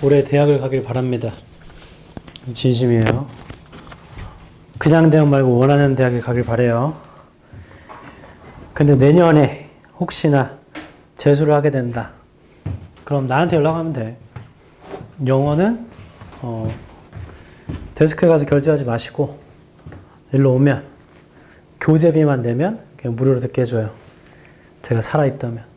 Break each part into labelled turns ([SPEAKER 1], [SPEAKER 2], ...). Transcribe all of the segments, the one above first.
[SPEAKER 1] 올해 대학을 가길 바랍니다. 진심이에요. 그냥 대학 말고 원하는 대학에 가길 바래요. 근데 내년에 혹시나 재수를 하게 된다. 그럼 나한테 연락하면 돼. 영어는 데스크에 가서 결제하지 마시고 일로 오면 교재비만 내면 그냥 무료로 듣게 해줘요. 제가 살아있다면.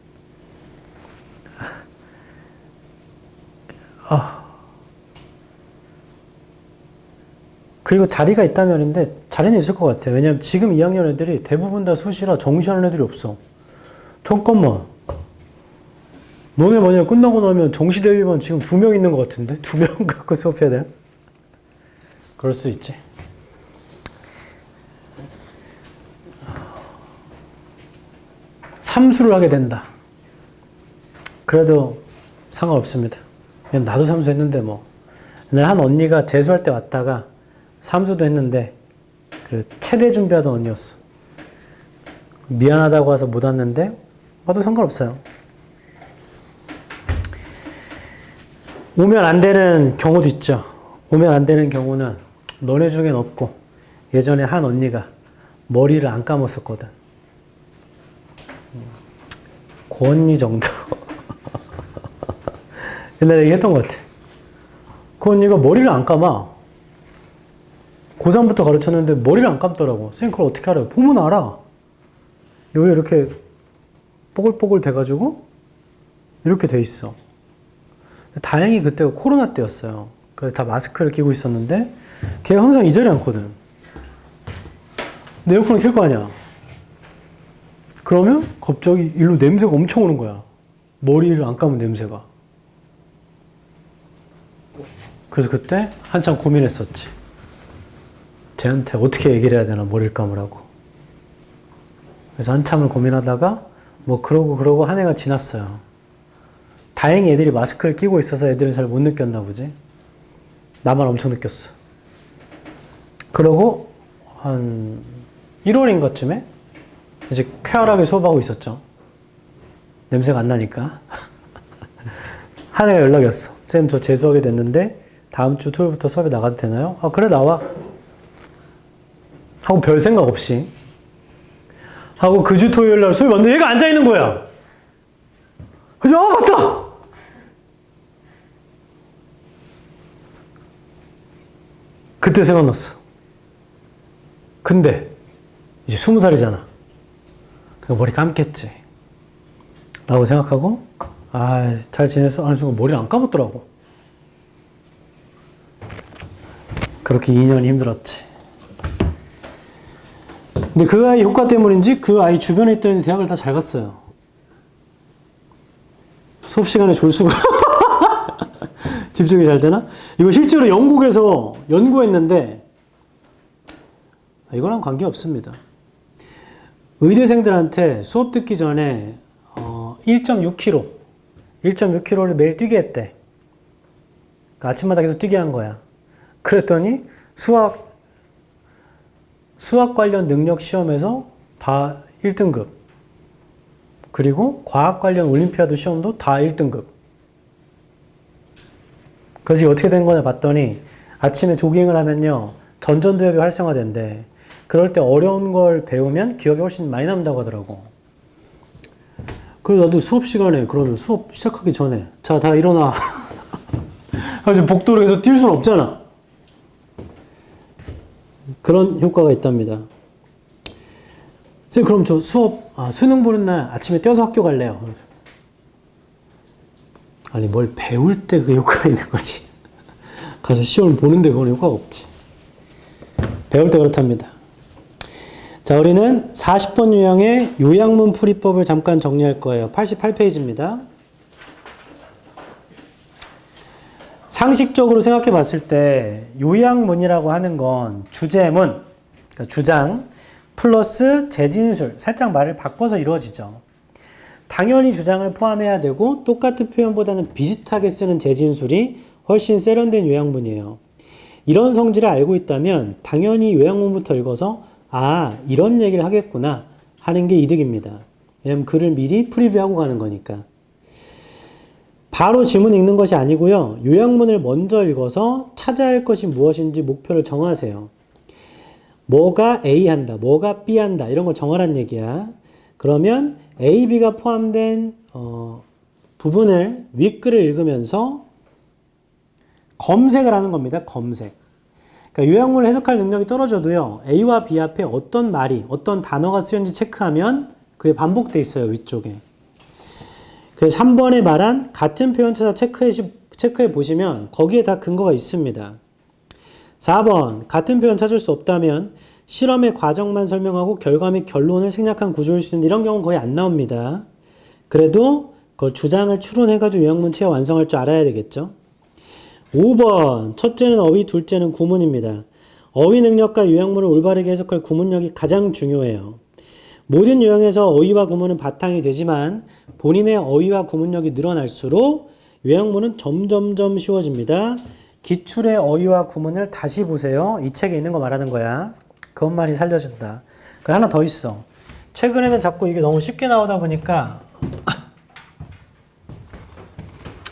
[SPEAKER 1] 그리고 자리가 있다면인데 자리는 있을 것 같아요. 왜냐면 지금 2학년 애들이 대부분 다 수시라 정시하는 애들이 없어. 잠깐만. 너네 만약에 끝나고 나면 정시 대비만 지금 2명 있는 것 같은데? 2명 갖고 수업해야 되나? 그럴 수 있지. 삼수를 하게 된다. 그래도 상관없습니다. 그냥 나도 삼수했는데 뭐. 옛날에 한 언니가 재수할 때 왔다가 삼수도 했는데 그 체대 준비하던 언니였어. 미안하다고 와서 못 왔는데 와도 상관없어요. 오면 안 되는 경우도 있죠. 오면 안 되는 경우는 너네 중엔 없고 예전에 한 언니가 머리를 안 감았었거든. 그 언니 정도. 옛날에 얘기했던 것 같아. 그 언니가 머리를 안 감아. 고3부터 가르쳤는데 머리를 안 감더라고. 선생님 그걸 어떻게 알아요? 보면 알아. 여기 이렇게 뽀글뽀글 돼가지고 이렇게 돼 있어. 다행히 그때가 코로나 때였어요. 그래서 다 마스크를 끼고 있었는데 걔가 항상 이 자리에 앉거든. 근데 에어컨을 켤 거 아니야. 그러면 갑자기 일로 냄새가 엄청 오는 거야. 머리를 안 감은 냄새가. 그래서 그때 한참 고민했었지. 쟤한테 어떻게 얘기를 해야 되나 머리를 감으라고. 그래서 한참을 고민하다가 뭐 그러고 한 해가 지났어요. 다행히 애들이 마스크를 끼고 있어서 애들은 잘 못 느꼈나 보지. 나만 엄청 느꼈어. 그러고 한 1월인가쯤에 이제 쾌활하게 수업하고 있었죠. 냄새가 안 나니까. 한 애가 연락이 왔어. 쌤 저 재수하게 됐는데 다음 주 토요일부터 수업에 나가도 되나요? 아 그래 나와. 하고 별 생각 없이 하고 그 주 토요일 날 수업이 왔는데 얘가 앉아있는 거야. 그래서 아 맞다! 그때 생각났어. 근데 이제 20살이잖아. 그러니까 머리 감겠지 라고 생각하고 아 잘 지냈어? 하는 순간 머리를 안 감았더라고. 그렇게 2년이 힘들었지. 근데 그 아이 효과 때문인지 그 아이 주변에 있던 대학을 다 잘 갔어요. 수업 시간에 졸수가 집중이 잘 되나? 이거 실제로 영국에서 연구했는데 이거랑 관계없습니다. 의대생들한테 수업 듣기 전에 1.6km를 매일 뛰게 했대. 그러니까 아침마다 계속 뛰게 한 거야. 그랬더니 수학 관련 능력 시험에서 다 1등급. 그리고 과학 관련 올림피아드 시험도 다 1등급. 그래서 어떻게 된 거냐 봤더니 아침에 조깅을 하면요. 전전두엽이 활성화된대. 그럴 때 어려운 걸 배우면 기억이 훨씬 많이 남다고 하더라고. 그래서 나도 수업 시간에 그러면 수업 시작하기 전에 자, 다 일어나. 그래서 복도로 뛸 수는 없잖아. 그런 효과가 있답니다. 선생님 그럼 저 수능 보는 날 아침에 뛰어서 학교 갈래요. 아니 뭘 배울 때 그 효과가 있는 거지. 가서 시험을 보는데 그건 효과가 없지. 배울 때 그렇답니다. 자, 우리는 40번 유형의 요약문 풀이법을 잠깐 정리할 거예요. 88페이지입니다. 상식적으로 생각해 봤을 때 요약문이라고 하는 건 주제문, 그러니까 주장 플러스 재진술, 살짝 말을 바꿔서 이루어지죠. 당연히 주장을 포함해야 되고 똑같은 표현보다는 비슷하게 쓰는 재진술이 훨씬 세련된 요약문이에요. 이런 성질을 알고 있다면 당연히 요약문부터 읽어서 아, 이런 얘기를 하겠구나 하는 게 이득입니다. 왜냐면 글을 미리 프리뷰하고 가는 거니까. 바로 지문 읽는 것이 아니고요. 요약문을 먼저 읽어서 찾아야 할 것이 무엇인지 목표를 정하세요. 뭐가 A 한다, 뭐가 B 한다 이런 걸 정하란 얘기야. 그러면 A, B가 포함된 부분을 윗글을 읽으면서 검색을 하는 겁니다. 검색. 그러니까 요약문을 해석할 능력이 떨어져도요. A와 B 앞에 어떤 말이, 어떤 단어가 쓰였는지 체크하면 그게 반복돼 있어요. 위쪽에. 그래서 3번에 말한 같은 표현 찾아 체크해 보시면 거기에 다 근거가 있습니다. 4번 같은 표현 찾을 수 없다면 실험의 과정만 설명하고 결과 및 결론을 생략한 구조일 수 있는데 이런 경우는 거의 안 나옵니다. 그래도 그걸 주장을 추론해가지고 요약문 채워 완성할 줄 알아야 되겠죠. 5번 첫째는 어휘, 둘째는 구문입니다. 어휘 능력과 요약문을 올바르게 해석할 구문력이 가장 중요해요. 모든 요약에서 어휘와 구문은 바탕이 되지만 본인의 어휘와 구문력이 늘어날수록 요약문은 점점점 쉬워집니다. 기출의 어휘와 구문을 다시 보세요. 이 책에 있는 거 말하는 거야. 그것만이 살려준다. 그리고 하나 더 있어. 최근에는 자꾸 이게 너무 쉽게 나오다 보니까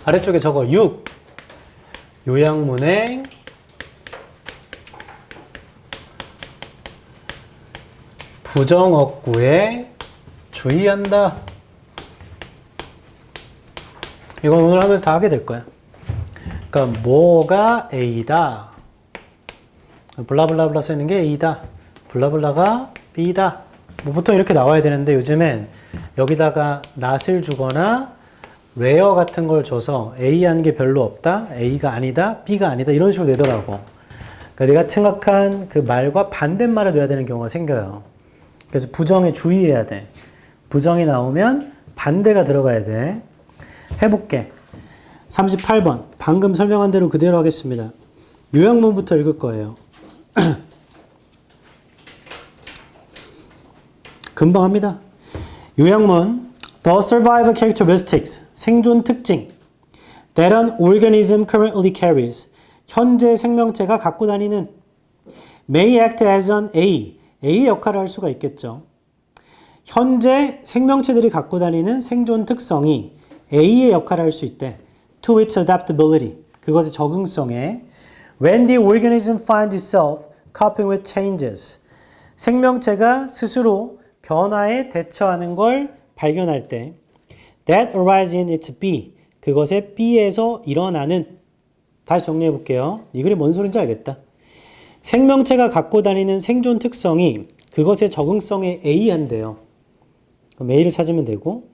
[SPEAKER 1] 아래쪽에 적어 6. 요약문의 부정어구에 주의한다. 이건 오늘 하면서 다 하게 될 거야. 그러니까 뭐가 A다. 블라블라블라 쓰는 게 A다. 블라블라가 B다. 뭐 보통 이렇게 나와야 되는데 요즘엔 여기다가 not을 주거나 where 같은 걸 줘서 A 하는 게 별로 없다. A가 아니다. B가 아니다. 이런 식으로 내더라고. 그러니까 내가 생각한 그 말과 반대말을 넣어야 되는 경우가 생겨요. 그래서 부정에 주의해야 돼. 부정이 나오면 반대가 들어가야 돼. 해볼게. 38번. 방금 설명한 대로 그대로 하겠습니다. 요약문부터 읽을 거예요. 금방 합니다. 요약문. The survival characteristics. 생존 특징. That an organism currently carries. 현재 생명체가 갖고 다니는. May act as an A. A의 역할을 할 수가 있겠죠. 현재 생명체들이 갖고 다니는 생존 특성이 A의 역할을 할 수 있대. To its adaptability. 그것의 적응성에. When the organism finds itself coping with changes. 생명체가 스스로 변화에 대처하는 걸 발견할 때 That arises in its B. 그것의 B에서 일어나는. 다시 정리해 볼게요. 이 글이 뭔 소린지 알겠다. 생명체가 갖고 다니는 생존 특성이 그것의 적응성에 A한대요. 그럼 A를 찾으면 되고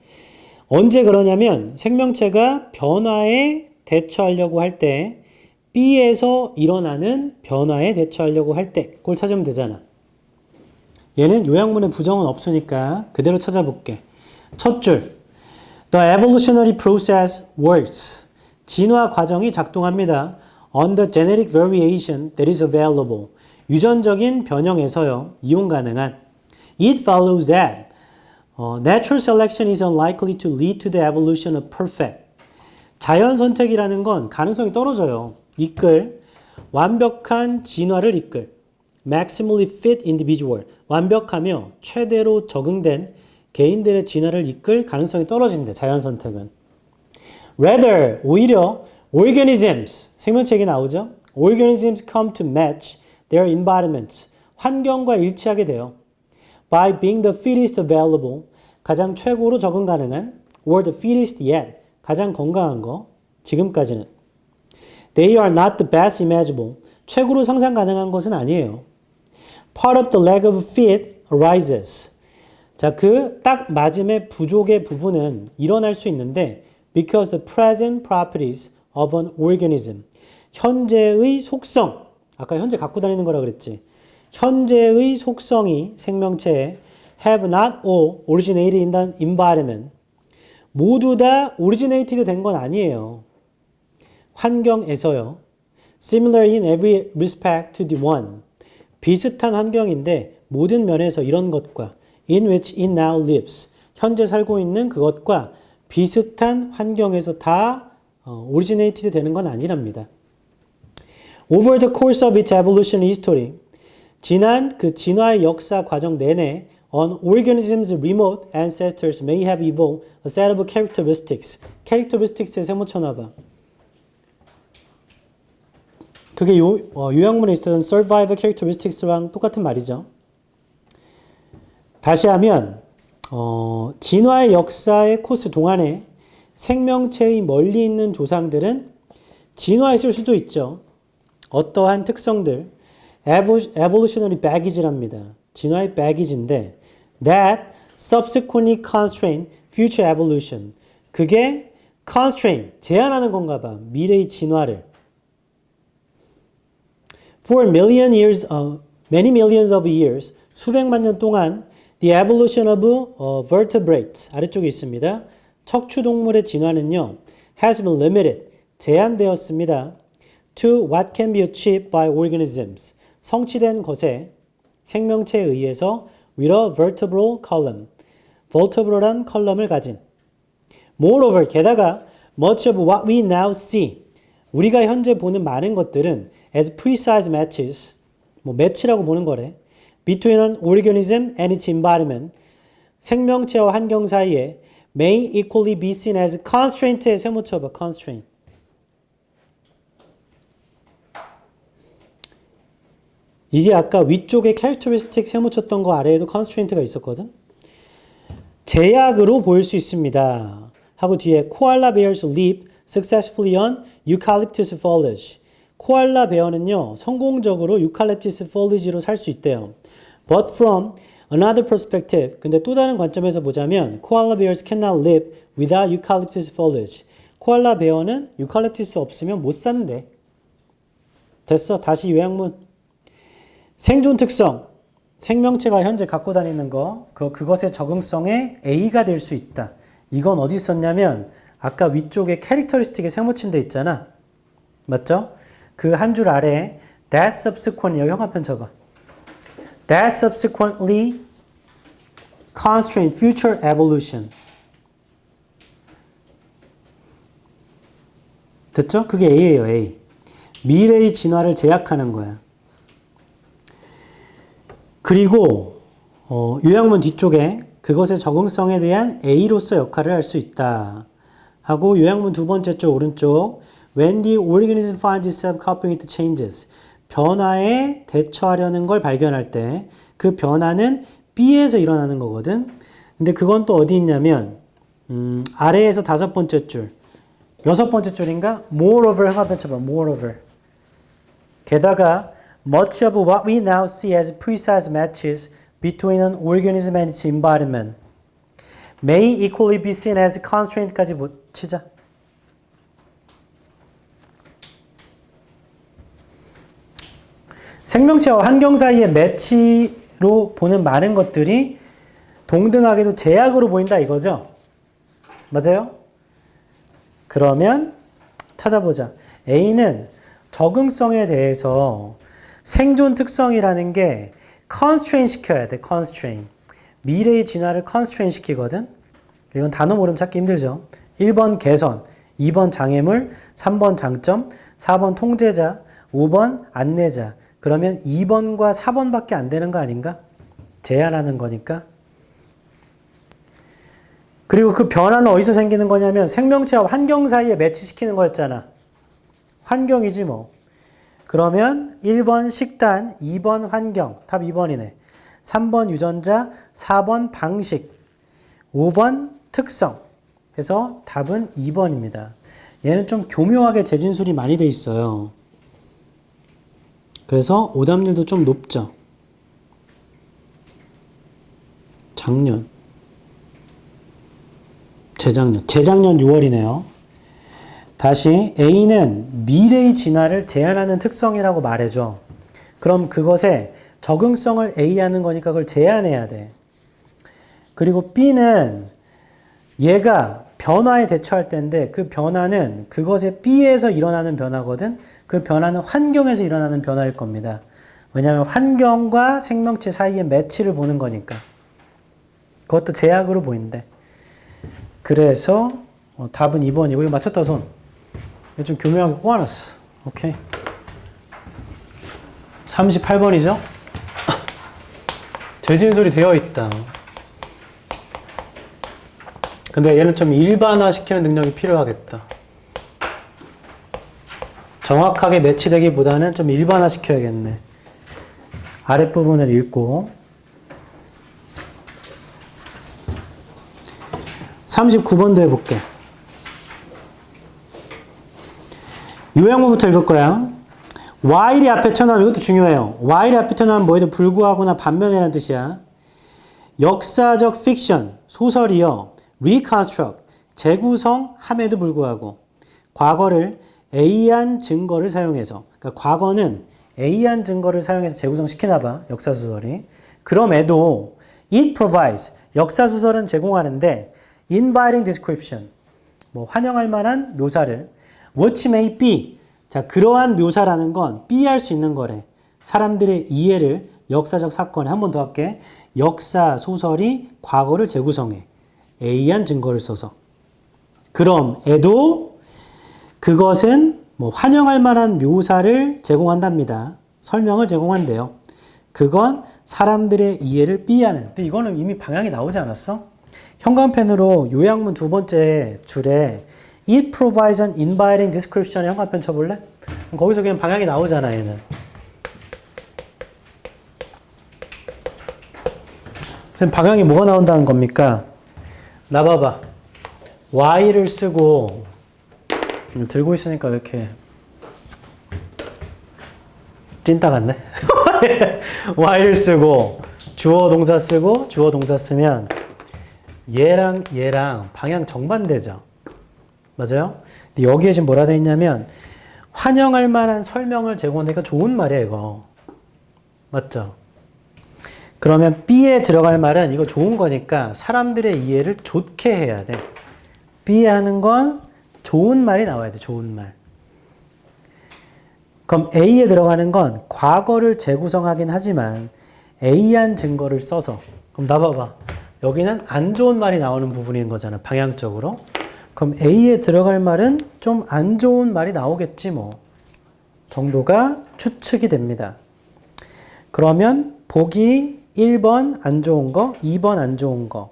[SPEAKER 1] 언제 그러냐면 생명체가 변화에 대처하려고 할 때 B에서 일어나는 변화에 대처하려고 할 때 그걸 찾으면 되잖아. 얘는 요약문에 부정은 없으니까 그대로 찾아볼게. 첫 줄 The evolutionary process works. 진화 과정이 작동합니다. On the genetic variation that is available. 유전적인 변형에서요. 이용 가능한. It follows that natural selection is unlikely to lead to the evolution of perfect. 자연 선택이라는 건 가능성이 떨어져요. 이끌 완벽한 진화를 이끌 maximally fit individual. 완벽하며 최대로 적응된 개인들의 진화를 이끌 가능성이 떨어진대. 자연 선택은. Rather, 오히려 organisms, 생명체 얘기 나오죠? Organisms come to match their environments. 환경과 일치하게 돼요. By being the fittest available, 가장 최고로 적응 가능한, or the fittest yet, 가장 건강한 거, 지금까지는. They are not the best imaginable. 최고로 상상 가능한 것은 아니에요. Part of the lack of fit arises. 자, 그 딱 맞음의 부족의 부분은 일어날 수 있는데 because the present properties of an organism. 현재의 속성. 아까 현재 갖고 다니는 거라 그랬지. 현재의 속성이 생명체에 have not all originated in the environment. 모두 다 originated 된 건 아니에요. 환경에서요. Similar in every respect to the one. 비슷한 환경인데 모든 면에서 이런 것과 in which it now lives. 현재 살고 있는 그것과 비슷한 환경에서 다 originated 되는 건 아니랍니다. Over the course of its evolution history. 지난 그 진화의 역사 과정 내내 An organism's remote ancestors may have evolved a set of characteristics. characteristics에 세모 쳐놔봐. 그게 요약문에 있었던 survival characteristics랑 똑같은 말이죠. 다시 하면 진화의 역사의 코스 동안에 생명체의 멀리 있는 조상들은 진화했을 수도 있죠. 어떠한 특성들, evolutionary baggage랍니다. 진화의 baggage인데 that subsequently constrain future evolution. 그게 constrain, 제한하는 건가 봐. 미래의 진화를. For many millions of years, 수백만 년 동안 the evolution of vertebrates, 아래쪽에 있습니다. 척추동물의 진화는요, has been limited, 제한되었습니다. to what can be achieved by organisms, 성취된 것에 생명체에 의해서 with a vertebral column, vertebral한 컬럼을 가진. Moreover, 게다가 much of what we now see, 우리가 현재 보는 많은 것들은 as precise matches, 매치라고 보는 거래. between an organism and its environment, 생명체와 환경 사이에 may equally be seen as constraint에 세모 쳐봐. constraint. 이게 아까 위쪽에 characteristic 세모 쳤던 거 아래에도 constraint가 있었거든. 제약으로 보일 수 있습니다. 하고 뒤에 koala bears leap successfully on eucalyptus foliage. 코알라 베어는요, 성공적으로 유칼립투스 foliage로 살 수 있대요. But from another perspective, 근데 또 다른 관점에서 보자면 koala bears cannot live without eucalyptus foliage. 코알라 베어는 유칼립투스 없으면 못 산대. 됐어. 다시 요약문. 생존 특성. 생명체가 현재 갖고 다니는 거, 그것의 적응성에 A가 될 수 있다. 이건 어디 썼냐면 아까 위쪽에 캐릭터리스틱에 세모 친 데 있잖아. 맞죠? 그 한 줄 아래에 that subsequently, 여기 형아편 쳐봐. that subsequently constrain future evolution. 됐죠? 그게 A예요, A. 미래의 진화를 제약하는 거야. 그리고 요약문 뒤쪽에 그것의 적응성에 대한 A로서 역할을 할 수 있다. 하고 요약문 두 번째 쪽 오른쪽 When the organism finds itself coping with changes. 변화에 대처하려는 걸 발견할 때 그 변화는 B에서 일어나는 거거든. 근데 그건 또 어디 있냐면 아래에서 다섯 번째 줄, 여섯 번째 줄인가? Moreover 하나 펼쳐봐. Moreover. 게다가 much of what we now see as precise matches between an organism and its environment may equally be seen as constraint까지 치자. 생명체와 환경 사이의 매치로 보는 많은 것들이 동등하게도 제약으로 보인다 이거죠? 맞아요? 그러면 찾아보자. A는 적응성에 대해서 생존 특성이라는 게 constraint 시켜야 돼. constraint. 미래의 진화를 constraint 시키거든. 이건 단어 모름 찾기 힘들죠. 1번 개선, 2번 장애물, 3번 장점, 4번 통제자, 5번 안내자. 그러면 2번과 4번밖에 안 되는 거 아닌가? 제한하는 거니까. 그리고 그 변화는 어디서 생기는 거냐면 생명체와 환경 사이에 매치시키는 거였잖아. 환경이지 뭐. 그러면 1번 식단, 2번 환경, 답 2번이네. 3번 유전자, 4번 방식, 5번 특성. 해서 답은 2번입니다. 얘는 좀 교묘하게 재진술이 많이 돼 있어요. 그래서 오답률도 좀 높죠. 재작년 6월이네요. 다시 A는 미래의 진화를 제한하는 특성이라고 말해줘. 그럼 그것에 적응성을 A 하는 거니까 그걸 제한해야 돼. 그리고 B는 얘가 변화에 대처할 때인데 그 변화는 그것의 B에서 일어나는 변화거든. 그 변화는 환경에서 일어나는 변화일 겁니다. 왜냐하면 환경과 생명체 사이의 매치를 보는 거니까. 그것도 제약으로 보인대. 그래서 답은 2번이고 이거 맞췄다 손. 이거 좀 교묘하게 꼬아놨어. 오케이. 38번이죠? 재진술이 되어 있다. 근데 얘는 좀 일반화시키는 능력이 필요하겠다. 정확하게 매치되기보다는 좀 일반화시켜야겠네. 아랫부분을 읽고 39번도 해볼게. 요양문부터 읽을 거야. while이 앞에 튀어나오면 이것도 중요해요. while이 앞에 튀어나오면 뭐에도 불구하거나 반면이라는 뜻이야. 역사적 픽션, 소설이요. reconstruct, 재구성함에도 불구하고 과거를 A한 증거를 사용해서, 그러니까 과거는 A한 증거를 사용해서 재구성시키나 봐, 역사소설이. 그럼에도 it provides, 역사소설은 제공하는데 inviting description, 뭐 환영할 만한 묘사를 which may be, 자 그러한 묘사라는 건 B할 수 있는 거래. 사람들의 이해를 역사적 사건에 한 번 더 할게. 역사소설이 과거를 재구성해. A한 증거를 써서. 그럼에도 그것은 뭐 환영할 만한 묘사를 제공한답니다. 설명을 제공한대요. 그건 사람들의 이해를 B하는. 근데 이거는 이미 방향이 나오지 않았어? 현관펜으로 요약문 두 번째 줄에 It provides an inviting description에 현관펜 쳐볼래? 거기서 그냥 방향이 나오잖아, 얘는. 선생님, 방향이 뭐가 나온다는 겁니까? 나 봐봐. Y를 쓰고, 들고 있으니까 왜 이렇게 찐따 같네? Y를 쓰고, 주어 동사 쓰고, 주어 동사 쓰면 얘랑 얘랑 방향 정반대죠. 맞아요? 근데 여기에 지금 뭐라 돼 있냐면 환영할 만한 설명을 제공하니까 좋은 말이야, 이거. 맞죠? 그러면 B에 들어갈 말은 이거 좋은 거니까 사람들의 이해를 좋게 해야 돼. B에 하는 건 좋은 말이 나와야 돼, 좋은 말. 그럼 A에 들어가는 건 과거를 재구성하긴 하지만 A한 증거를 써서. 그럼 나 봐봐. 여기는 안 좋은 말이 나오는 부분인 거잖아, 방향적으로. 그럼 A에 들어갈 말은 좀 안 좋은 말이 나오겠지 뭐. 정도가 추측이 됩니다. 그러면 보기 1번 안 좋은 거, 2번 안 좋은 거.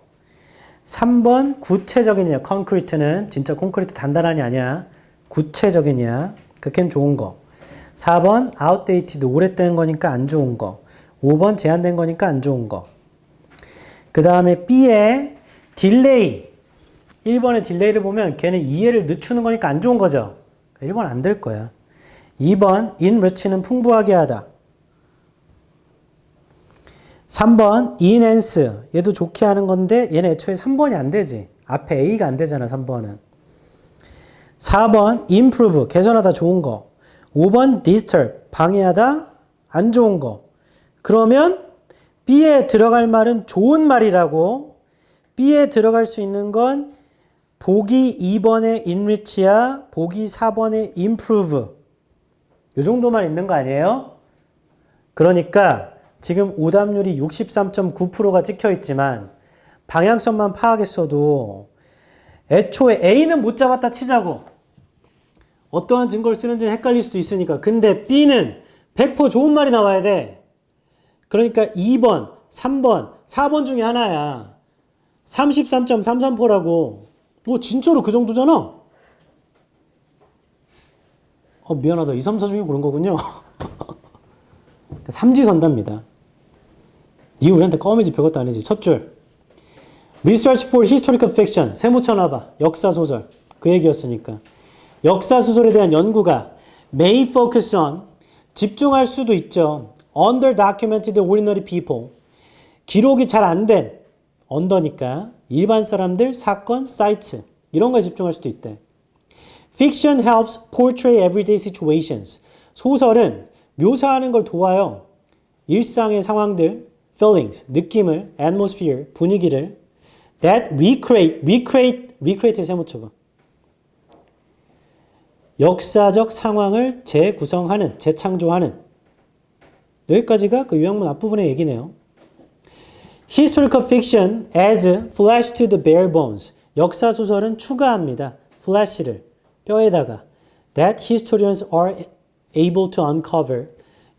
[SPEAKER 1] 3번 구체적이냐, 콘크리트는 진짜 콘크리트 단단하니 아니야. 구체적이냐, 그렇게는 좋은 거. 4번 outdated, 오래된 거니까 안 좋은 거. 5번 제한된 거니까 안 좋은 거. 그 다음에 B에 딜레이. 1번의 딜레이를 보면 걔는 이해를 늦추는 거니까 안 좋은 거죠. 1번 안 될 거야. 2번 enrich는 풍부하게 하다. 3번 enhance. 얘도 좋게 하는 건데 얘는 애초에 3번이 안 되지. 앞에 A가 안 되잖아, 3번은. 4번 improve. 개선하다, 좋은 거. 5번 disturb. 방해하다, 안 좋은 거. 그러면 B에 들어갈 말은 좋은 말이라고. B에 들어갈 수 있는 건 보기 2번의 enrich야, 보기 4번의 improve. 이 정도만 있는 거 아니에요? 그러니까 지금 오답률이 63.9%가 찍혀 있지만 방향성만 파악했어도 애초에 A는 못 잡았다 치자고. 어떠한 증거를 쓰는지 헷갈릴 수도 있으니까. 근데 B는 100% 좋은 말이 나와야 돼. 그러니까 2번, 3번, 4번 중에 하나야. 33.33%라고. 진짜로 그 정도잖아? 미안하다. 2, 3, 4 중에 그런 거군요. 삼지선답니다. 이 우리한테 껌이지 별것도 아니지. 첫 줄. Research for historical fiction. 세모 쳐놔봐. 역사소설. 그 얘기였으니까. 역사소설에 대한 연구가 may focus on. 집중할 수도 있죠. Under-documented ordinary people. 기록이 잘 안 된. 언더니까. 일반 사람들, 사건, 사이트. 이런 거에 집중할 수도 있대. Fiction helps portray everyday situations. 소설은 묘사하는 걸 도와요. 일상의 상황들, feelings, 느낌을, atmosphere, 분위기를 that recreate 세모쳐봐. 역사적 상황을 재구성하는, 재창조하는. 여기까지가 그 요약문 앞부분의 얘기네요. Historical fiction adds flesh to the bare bones. 역사소설은 추가합니다. flesh를, 뼈에다가. That historians are able to uncover.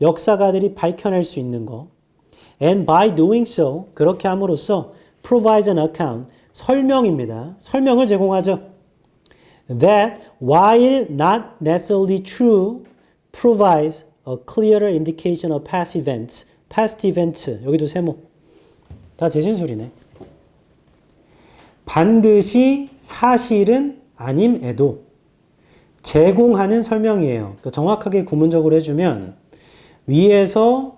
[SPEAKER 1] 역사가들이 밝혀낼 수 있는 거. And by doing so, 그렇게 함으로써 provides an account, 설명입니다. 설명을 제공하죠. That, while not necessarily true, provides a clearer indication of past events. past events, 여기도 세모. 다 재진술이네. 반드시 사실은 아님에도 제공하는 설명이에요. 그러니까 정확하게 구문적으로 해주면 위에서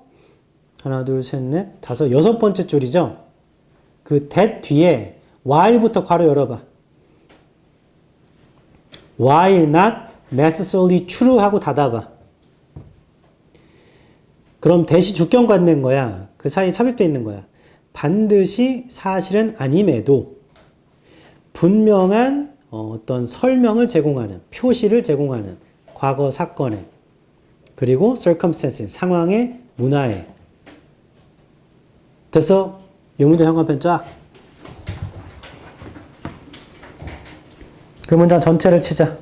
[SPEAKER 1] 하나, 둘, 셋, 넷, 다섯, 여섯 번째 줄이죠. 그 that 뒤에 while부터 괄호 열어봐. while not necessarily true 하고 닫아봐. 그럼 that이 주격 갖는 거야. 그 사이에 삽입되어 있는 거야. 반드시 사실은 아님에도 분명한 어떤 설명을 제공하는, 표시를 제공하는 과거 사건에, 그리고 circumstances, 상황의, 문화에. 됐어? 이 문장 현관펜 쫙. 그 문장 전체를 치자.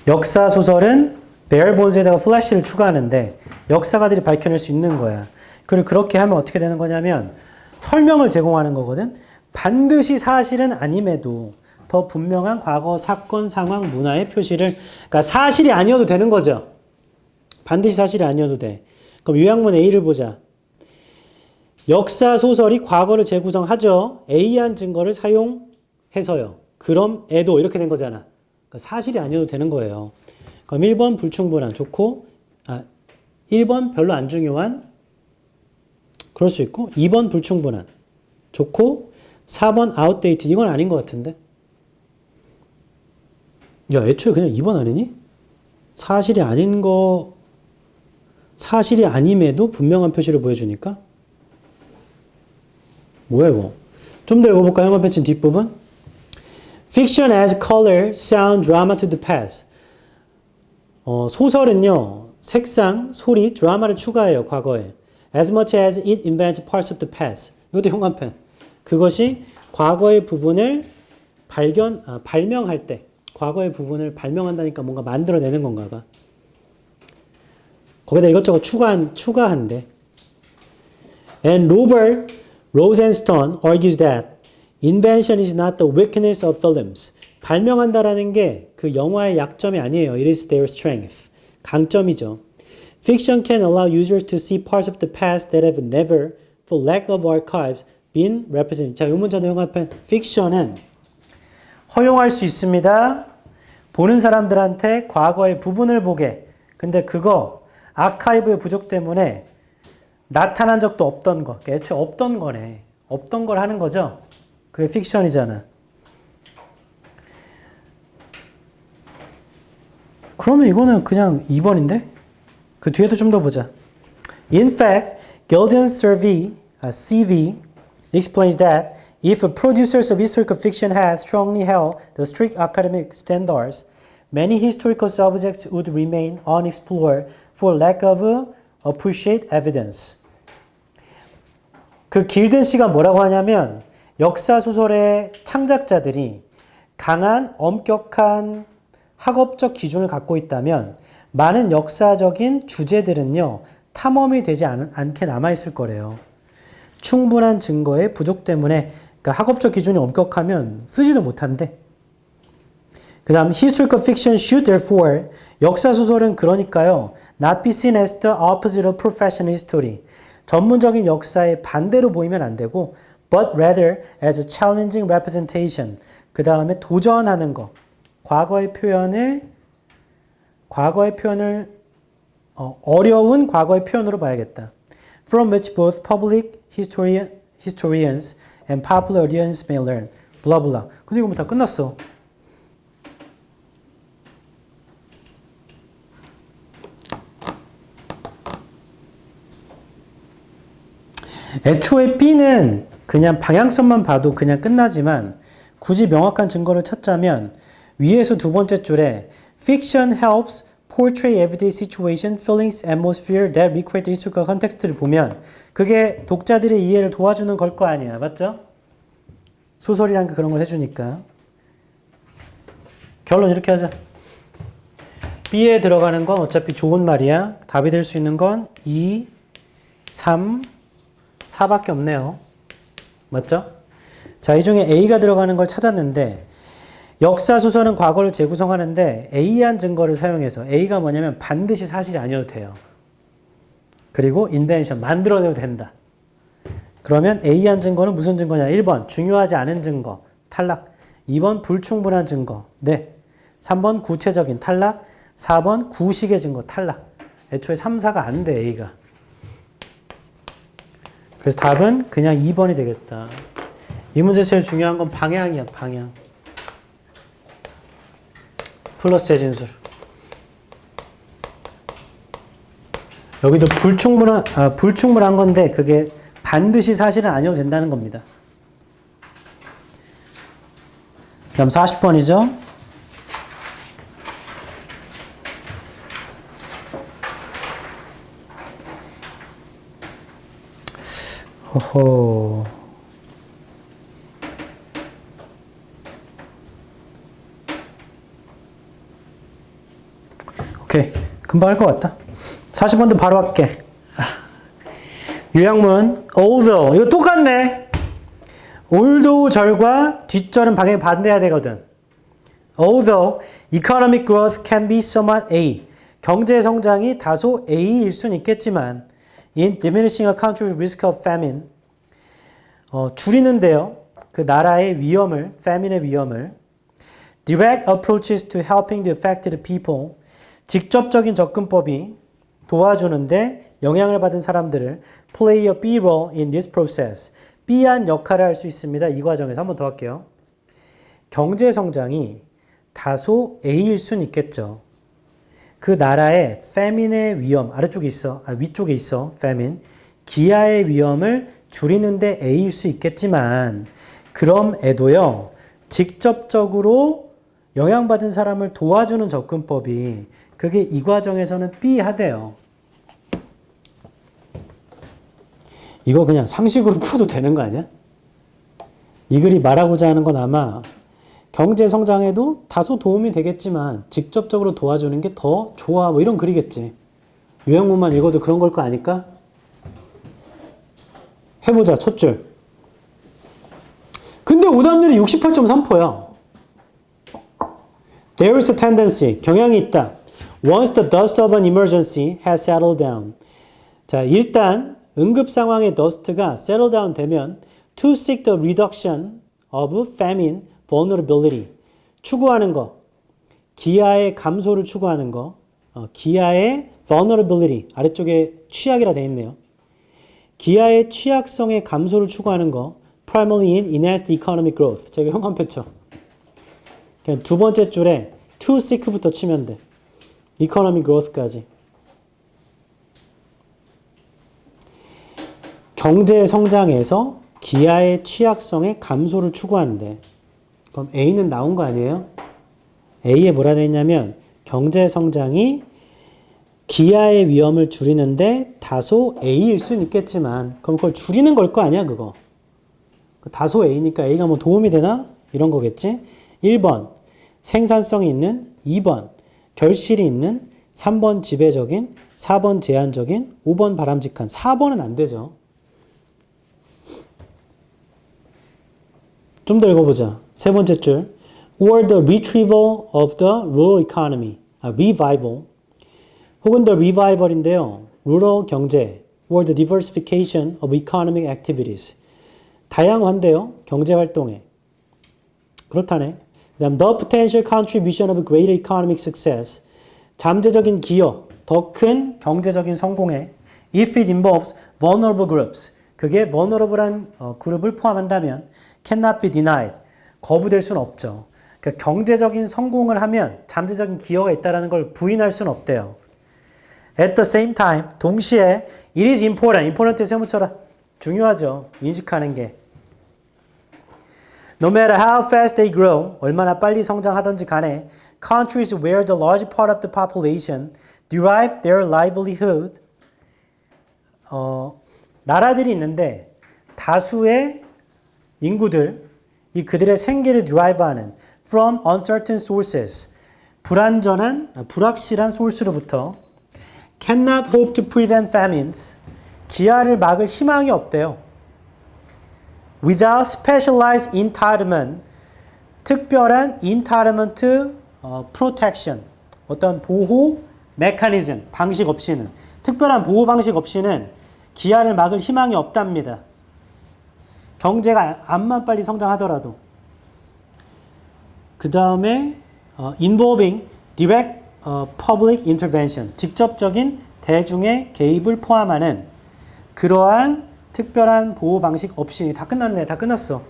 [SPEAKER 1] 역사 소설은 bare bones에다가 flash를 추가하는데 역사가들이 밝혀낼 수 있는 거야. 그리고 그렇게 하면 어떻게 되는 거냐면 설명을 제공하는 거거든. 반드시 사실은 아님에도 더 분명한 과거 사건, 상황, 문화의 표시를, 그러니까 사실이 아니어도 되는 거죠. 반드시 사실이 아니어도 돼. 그럼 요약문 A를 보자. 역사 소설이 과거를 재구성하죠. A한 증거를 사용해서요. 그럼 애도 이렇게 된 거잖아. 그러니까 사실이 아니어도 되는 거예요. 그럼 1번 불충분한 좋고, 1번 별로 안 중요한, 그럴 수 있고, 2번 불충분한 좋고, 4번 outdated 이건 아닌 것 같은데. 야, 애초에 그냥 2번 아니니? 사실이 아닌 거, 사실이 아님에도 분명한 표시를 보여주니까? 뭐야 이거? 좀 더 읽어볼까요? 한번 펼친 뒷부분. Fiction adds color, sound, drama to the past. 소설은요, 색상, 소리, 드라마를 추가해요, 과거에. As much as it invents parts of the past. 이것도 현관펜. 그것이 과거의 부분을 발명할 때, 과거의 부분을 발명한다니까 뭔가 만들어내는 건가 봐. 거기다 이것저것 추가한대. And Robert Rosenstone argues that invention is not the weakness of films. 발명한다라는 게 그 영화의 약점이 아니에요. It is their strength. 강점이죠. Fiction can allow users to see parts of the past that have never, for lack of archives, been represented. 자, 이 문자도 현관펜. fiction은 허용할 수 있습니다. 보는 사람들한테 과거의 부분을 보게. 근데 그거 아카이브의 부족 때문에 나타난 적도 없던 거. 애초에 없던 거네. 없던 걸 하는 거죠. 그게 픽션이잖아. 그러면 이거는 그냥 2번인데? 그 뒤에도 좀 더 보자. In fact, Gildan's survey, CV, explains that if producers of historical fiction had strongly held the strict academic standards, many historical subjects would remain unexplored for lack of appreciated evidence. 그 길든 씨가 뭐라고 하냐면 역사소설의 창작자들이 강한 엄격한 학업적 기준을 갖고 있다면 많은 역사적인 주제들은요 탐험이 되지 않게 남아있을 거래요. 충분한 증거의 부족 때문에 그러니까 학업적 기준이 엄격하면 쓰지도 못한대. 그 다음 historical fiction should therefore 역사소설은 그러니까요 not be seen as the opposite of professional history 전문적인 역사의 반대로 보이면 안 되고 but rather as a challenging representation 그 다음에 도전하는 거 과거의 표현을 어려운 과거의 표현으로 봐야겠다. From which both public historians and popular audience may learn. blah blah. 근데 이거 뭐 다 끝났어. 애초에 B는 그냥 방향성만 봐도 그냥 끝나지만 굳이 명확한 증거를 찾자면 위에서 두 번째 줄에 Fiction helps portray everyday situation, feelings, atmosphere that recreate historical context를 보면 그게 독자들의 이해를 도와주는 걸 거 아니야. 맞죠? 소설이란 게 그런 걸 해주니까. 결론 이렇게 하자. B에 들어가는 건 어차피 좋은 말이야. 답이 될 수 있는 건 2, 3, 4밖에 없네요. 맞죠? 자, 이 중에 A가 들어가는 걸 찾았는데 역사소설은 과거를 재구성하는데 A한 증거를 사용해서 A가 뭐냐면 반드시 사실이 아니어도 돼요. 그리고 인벤션, 만들어내도 된다. 그러면 A한 증거는 무슨 증거냐? 1번 중요하지 않은 증거, 탈락. 2번 불충분한 증거, 네. 3번 구체적인 탈락. 4번 구식의 증거, 탈락. 애초에 3, 4가 안 돼, A가. 그래서 답은 그냥 2번이 되겠다. 이 문제 제일 중요한 건 방향이야, 방향. 플러스 재진술. 여기도 불충분한 건데 그게 반드시 사실은 아니어도 된다는 겁니다. 그 다음 40번이죠. 호호. 오케이. 금방 할 것 같다. 40번도 바로 할게. 요약문. although. 이거 똑같네. although 절과 뒷절은 방향이 반대해야 되거든. although economic growth can be somewhat A. 경제 성장이 다소 A일 수는 있겠지만 in diminishing a country's risk of famine. 줄이는데요. 그 나라의 위험을, famine의 위험을. direct approaches to helping the affected people. 직접적인 접근법이 도와주는데 영향을 받은 사람들을 play a B role in this process. B한 역할을 할 수 있습니다. 이 과정에서 한 번 더 할게요. 경제 성장이 다소 A일 수는 있겠죠. 그 나라의 famine의 위험, 아래쪽에 있어, 위쪽에 있어, famine. 기아의 위험을 줄이는데 A일 수 있겠지만, 그럼에도요, 직접적으로 영향받은 사람을 도와주는 접근법이 그게 이 과정에서는 B 하대요. 이거 그냥 상식으로 풀어도 되는 거 아니야? 이 글이 말하고자 하는 건 아마 경제 성장에도 다소 도움이 되겠지만 직접적으로 도와주는 게 더 좋아 뭐 이런 글이겠지. 요약문만 읽어도 그런 걸 거 아닐까? 해보자. 첫 줄. 근데 오답률이 68.3%야. There is a tendency. 경향이 있다. Once the dust of an emergency has settled down. 자, 일단 응급 상황의 dust가 settle down 되면 to seek the reduction of famine vulnerability. 추구하는 거. 기아의 감소를 추구하는 거. 기아의 vulnerability. 아래쪽에 취약이라 되어 있네요. 기아의 취약성의 감소를 추구하는 거. primarily in enhanced economic growth. 제가 형광펜 쳐. 그냥 두 번째 줄에 to seek부터 치면 돼. economic growth까지. 경제 성장에서 기아의 취약성의 감소를 추구하는데 그럼 A는 나온 거 아니에요? A에 뭐라 되어 있냐면 경제 성장이 기아의 위험을 줄이는데 다소 A일 수는 있겠지만 그럼 그걸 줄이는 걸 거 아니야 그거. 다소 A니까 A가 뭐 도움이 되나? 이런 거겠지. 1번 생산성이 있는, 2번 결실이 있는, 3번 지배적인, 4번 제한적인, 5번 바람직한. 4번은 안 되죠. 좀 더 읽어보자. 세 번째 줄. Or the retrieval of the rural economy. revival. 혹은 the revival인데요. rural 경제. Or the diversification of economic activities. 다양한데요. 경제활동에. 그렇다네. 그 다음 the potential contribution of greater economic success. 잠재적인 기여. 더 큰 경제적인 성공에 if it involves vulnerable groups. 그게 vulnerable한 그룹을 포함한다면 cannot be denied. 거부될 수는 없죠. 그러니까 경제적인 성공을 하면 잠재적인 기여가 있다는 걸 부인할 수는 없대요. At the same time, 동시에 it is important. important에 세무쳐라. 중요하죠. 인식하는 게. No matter how fast they grow, 얼마나 빨리 성장하든지 간에 countries where the large part of the population derive their livelihood 나라들이 있는데 다수의 인구들 이 그들의 생계를 derive하는 from uncertain sources 불확실한 소스로부터 cannot hope to prevent famines 기아를 막을 희망이 없대요. Without specialized entitlement, 특별한 entitlement protection, 어떤 보호 메커니즘, 방식 없이는, 특별한 보호 방식 없이는 기아를 막을 희망이 없답니다. 경제가 암만 빨리 성장하더라도. 그 다음에 involving direct public intervention, 직접적인 대중의 개입을 포함하는 그러한 특별한 보호 방식 없이. 다 끝났네. 다 끝났어.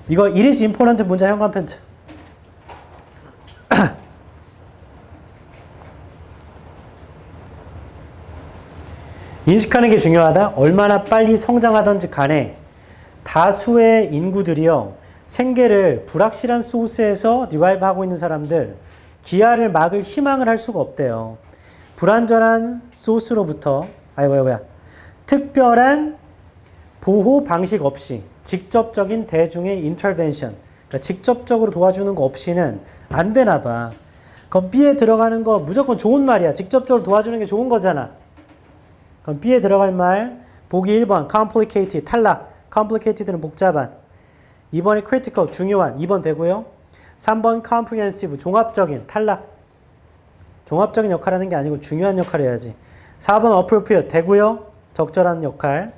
[SPEAKER 1] 이거 it is important 문자 현관 펜트. 인식하는 게 중요하다. 얼마나 빨리 성장하든지 간에 다수의 인구들이요, 생계를 불확실한 소스에서 디라이브 하고 있는 사람들, 기아를 막을 희망을 할 수가 없대요. 불완전한 소스로부터 특별한 보호 방식 없이 직접적인 대중의 인터벤션, 그러니까 직접적으로 도와주는 거 없이는 안 되나 봐. 그럼 B에 들어가는 거 무조건 좋은 말이야. 직접적으로 도와주는 게 좋은 거잖아. 그럼 B에 들어갈 말 보기 1번 complicated, 탈락. complicated는 복잡한. 2번이 critical, 중요한. 2번 되고요. 3번 comprehensive, 종합적인. 탈락. 종합적인 역할을 하는 게 아니고 중요한 역할을 해야지. 4번 appropriate, 되고요. 적절한 역할.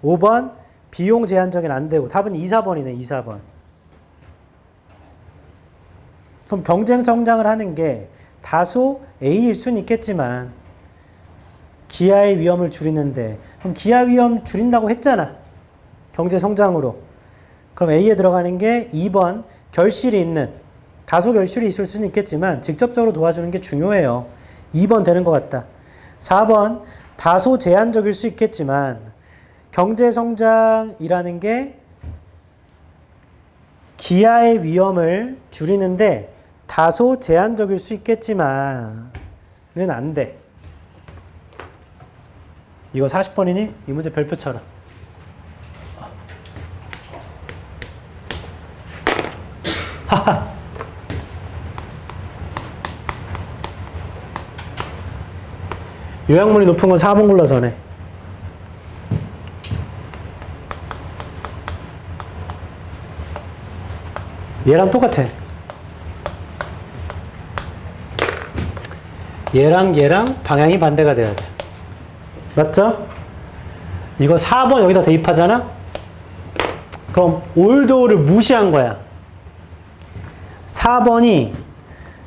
[SPEAKER 1] 5번 비용 제한적인, 안 되고. 답은 2, 4번이네. 2, 4번. 그럼 경쟁 성장을 하는 게 다소 A일 수는 있겠지만 기아의 위험을 줄이는데, 그럼 기아 위험 줄인다고 했잖아. 경제 성장으로. 그럼 A에 들어가는 게 2번 결실이 있는, 다소 결실이 있을 수는 있겠지만 직접적으로 도와주는 게 중요해요. 2번 되는 것 같다. 4번 다소 제한적일 수 있겠지만 경제 성장이라는 게 기아의 위험을 줄이는데 다소 제한적일 수 있겠지만은 안 돼. 이거 40번이니? 이 문제 별표 쳐라. 하하. 요약문이 높은 건 4번 골라서네. 얘랑 똑같아. 얘랑 방향이 반대가 돼야 돼. 맞죠? 이거 4번 여기다 대입하잖아? 그럼 올도를 무시한 거야. 4번이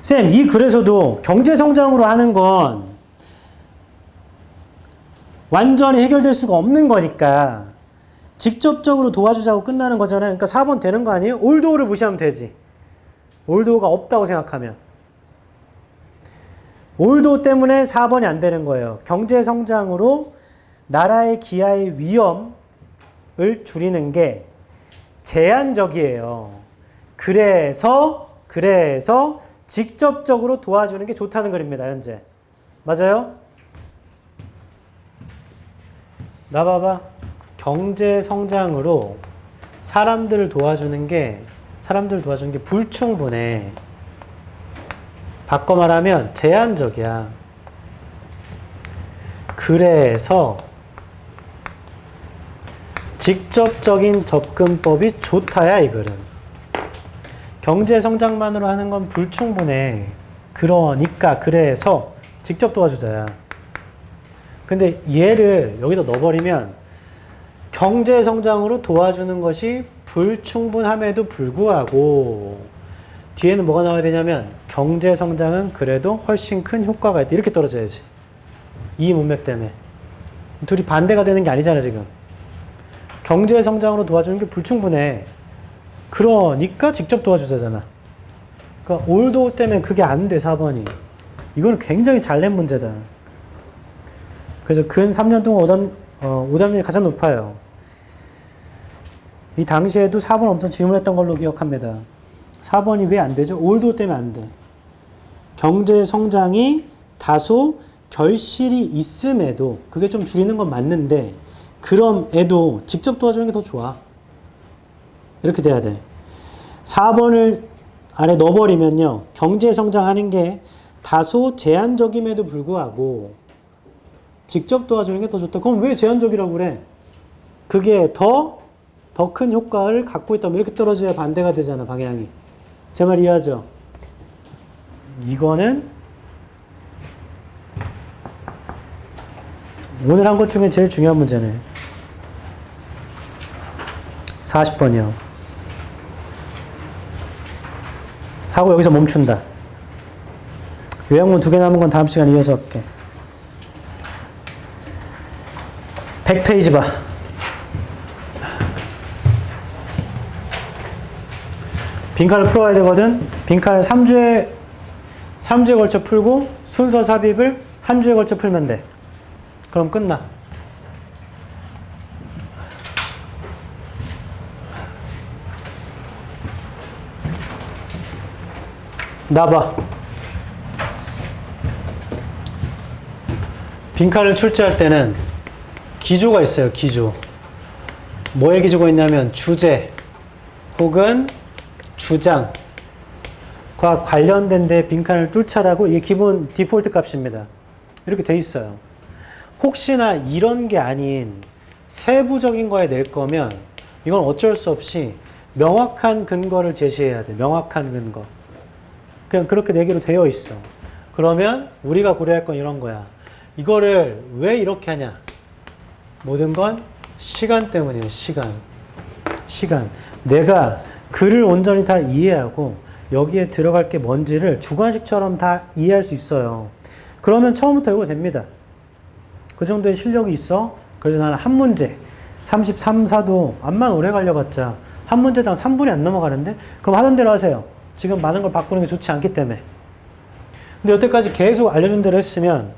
[SPEAKER 1] 쌤, 이 글에서도 경제성장으로 하는 건 완전히 해결될 수가 없는 거니까 직접적으로 도와주자고 끝나는 거잖아요. 그러니까 4번 되는 거 아니에요? 올도를 무시하면 되지. 올도가 없다고 생각하면. 올도 때문에 4번이 안 되는 거예요. 경제성장으로 나라의 기아의 위험을 줄이는 게 제한적이에요. 그래서 직접적으로 도와주는 게 좋다는 글입니다. 현재. 맞아요? 나 봐봐. 경제성장으로 사람들을 도와주는 게 불충분해. 바꿔 말하면 제한적이야. 그래서 직접적인 접근법이 좋다야, 이 글은. 경제성장만으로 하는 건 불충분해. 그래서 직접 도와주자야. 근데 얘를 여기다 넣어버리면 경제성장으로 도와주는 것이 불충분함에도 불구하고 뒤에는 뭐가 나와야 되냐면 경제성장은 그래도 훨씬 큰 효과가 있다. 이렇게 떨어져야지. 이 문맥 때문에. 둘이 반대가 되는 게 아니잖아, 지금. 경제성장으로 도와주는 게 불충분해. 그러니까 직접 도와주자잖아. 그러니까 올도 때문에 그게 안 돼, 4번이. 이거는 굉장히 잘 낸 문제다. 그래서 근 3년 동안 오답률이 가장 높아요. 이 당시에도 4번 엄청 질문했던 걸로 기억합니다. 4번이 왜 안 되죠? 올도 때문에 안 돼. 경제 성장이 다소 결실이 있음에도, 그게 좀 줄이는 건 맞는데 그럼에도 직접 도와주는 게 더 좋아. 이렇게 돼야 돼. 4번을 안에 넣어버리면요, 경제 성장하는 게 다소 제한적임에도 불구하고 직접 도와주는 게 더 좋다. 그럼 왜 제한적이라고 그래? 그게 더 큰 효과를 갖고 있다면 이렇게 떨어져야 반대가 되잖아, 방향이. 제 말 이해하죠? 이거는 오늘 한 것 중에 제일 중요한 문제네. 40번이요. 하고 여기서 멈춘다. 요약문 2개 남은 건 다음 시간에 이어서 할게. 100페이지 봐. 빈칸을 풀어야 되거든. 빈칸을 3주에 걸쳐 풀고 순서 삽입을 한 주에 걸쳐 풀면 돼. 그럼 끝나. 나봐. 빈칸을 출제할 때는 기조가 있어요. 기조. 뭐의 기조가 있냐면 주제 혹은 주장과 관련된 데 빈칸을 뚫자라고 이게 기본 디폴트 값입니다. 이렇게 돼 있어요. 혹시나 이런 게 아닌 세부적인 거에 낼 거면 이건 어쩔 수 없이 명확한 근거를 제시해야 돼. 명확한 근거. 그냥 그렇게 내기로 되어 있어. 그러면 우리가 고려할 건 이런 거야. 이거를 왜 이렇게 하냐? 모든 건 시간 때문이에요. 시간. 내가 글을 온전히 다 이해하고 여기에 들어갈 게 뭔지를 주관식처럼 다 이해할 수 있어요. 그러면 처음부터 읽어도 됩니다. 그 정도의 실력이 있어. 그래서 나는 한 문제 33, 4도 암만 오래 걸려봤자 한 문제당 3분이 안 넘어가는데 그럼 하던 대로 하세요. 지금 많은 걸 바꾸는 게 좋지 않기 때문에. 근데 여태까지 계속 알려준 대로 했으면